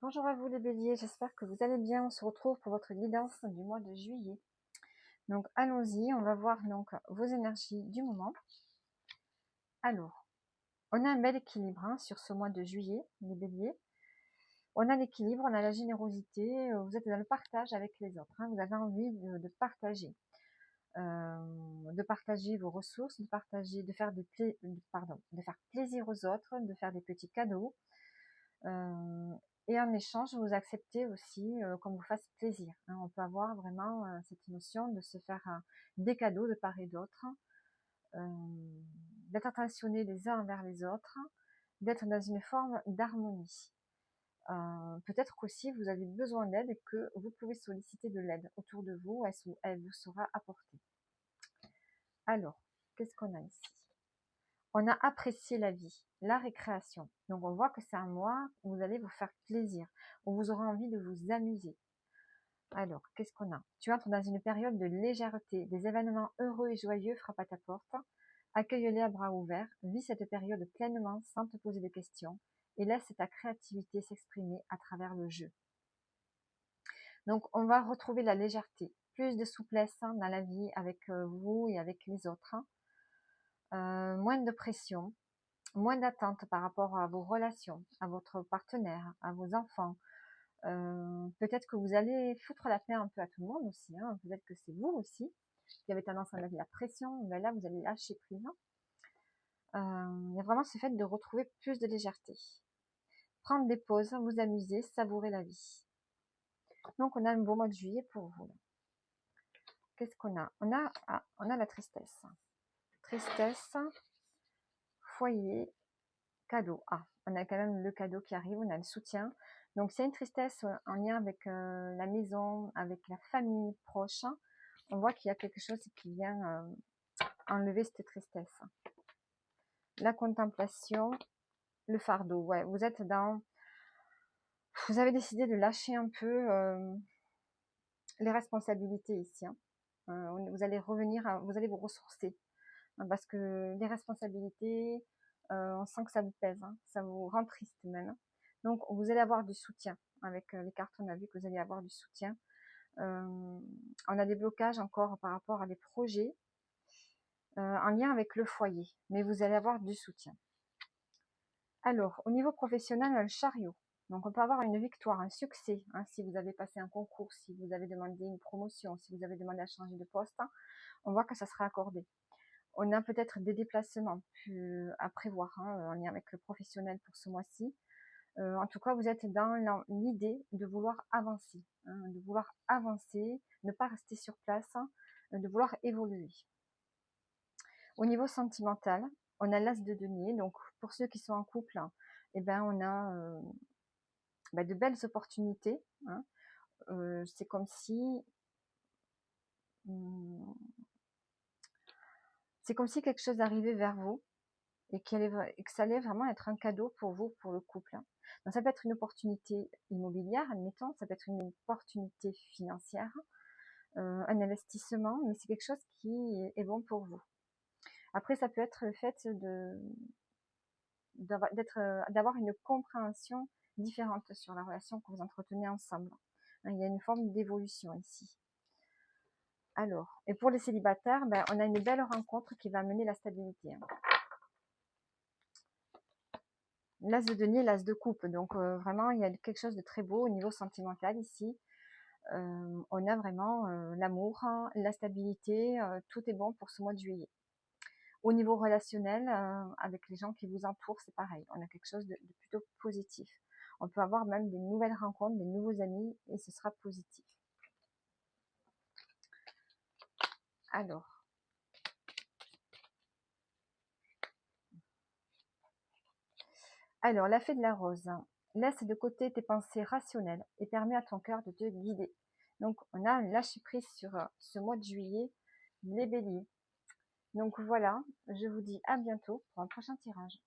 Bonjour à vous les béliers, j'espère que vous allez bien. On se retrouve pour votre guidance du mois de juillet. Donc allons-y, on va voir donc vos énergies du moment. Alors, on a un bel équilibre sur ce mois de juillet, les béliers. On a l'équilibre, on a la générosité, vous êtes dans le partage avec les autres. Vous avez envie de partager. De partager vos ressources, de partager, de faire de faire plaisir aux autres, de faire des petits cadeaux. Et en échange, vous acceptez aussi qu'on vous fasse plaisir. On peut avoir vraiment cette notion de se faire des cadeaux de part et d'autre, d'être attentionnés les uns envers les autres, d'être dans une forme d'harmonie. Peut-être qu'aussi vous avez besoin d'aide et que vous pouvez solliciter de l'aide autour de vous, elle vous sera apportée. Alors, qu'est-ce qu'on a ici? On a apprécié la vie, la récréation. Donc on voit que c'est un mois où vous allez vous faire plaisir, où vous aurez envie de vous amuser. Alors, qu'est-ce qu'on a? Tu entres dans une période de légèreté, des événements heureux et joyeux frappent à ta porte. Accueille-les à bras ouverts, vis cette période pleinement sans te poser de questions et laisse ta créativité s'exprimer à travers le jeu. Donc on va retrouver la légèreté, plus de souplesse dans la vie avec vous et avec les autres. Moins de pression, moins d'attente par rapport à vos relations, à votre partenaire, à vos enfants. Peut-être que vous allez foutre la paix un peu à tout le monde aussi. Peut-être que c'est vous aussi qui avez tendance à mettre la pression. Mais là, vous allez lâcher prise. Il y a vraiment ce fait de retrouver plus de légèreté. Prendre des pauses, vous amuser, savourer la vie. Donc, on a un beau mois de juillet pour vous. Qu'est-ce qu'on a? On a la tristesse. Tristesse, foyer, cadeau. On a quand même le cadeau qui arrive, on a le soutien. Donc c'est une tristesse en lien avec la maison, avec la famille proche. On voit qu'il y a quelque chose qui vient enlever cette tristesse. La contemplation, le fardeau. Ouais, vous êtes dans... Vous avez décidé de lâcher un peu les responsabilités ici. Vous allez revenir, vous allez vous ressourcer. Parce que les responsabilités, on sent que ça vous pèse, ça vous rend triste même. Donc vous allez avoir du soutien. Avec les cartes, on a vu que vous allez avoir du soutien. On a des blocages encore par rapport à des projets en lien avec le foyer, mais vous allez avoir du soutien. Alors, au niveau professionnel, on a le chariot. Donc on peut avoir une victoire, un succès, si vous avez passé un concours, si vous avez demandé une promotion, si vous avez demandé à changer de poste, on voit que ça sera accordé. On a peut-être des déplacements à prévoir en lien avec le professionnel pour ce mois-ci. En tout cas, vous êtes dans l'idée de vouloir avancer, ne pas rester sur place, de vouloir évoluer. Au niveau sentimental, on a l'as de denier. Donc, pour ceux qui sont en couple, on a de belles opportunités. C'est comme si quelque chose arrivait vers vous et que ça allait vraiment être un cadeau pour vous, pour le couple. Donc ça peut être une opportunité immobilière, admettons, ça peut être une opportunité financière, un investissement, mais c'est quelque chose qui est bon pour vous. Après, ça peut être le fait d'avoir une compréhension différente sur la relation que vous entretenez ensemble. Il y a une forme d'évolution ici. Alors, et pour les célibataires, on a une belle rencontre qui va amener la stabilité. L'as de denier, l'as de coupe. Donc vraiment, il y a quelque chose de très beau au niveau sentimental ici. On a vraiment l'amour, la stabilité, tout est bon pour ce mois de juillet. Au niveau relationnel, avec les gens qui vous entourent, c'est pareil. On a quelque chose de plutôt positif. On peut avoir même des nouvelles rencontres, des nouveaux amis, et ce sera positif. Alors, la fée de la rose. Laisse de côté tes pensées rationnelles et permets à ton cœur de te guider. Donc, on a un lâcher-prise sur ce mois de juillet, les béliers. Donc voilà, je vous dis à bientôt pour un prochain tirage.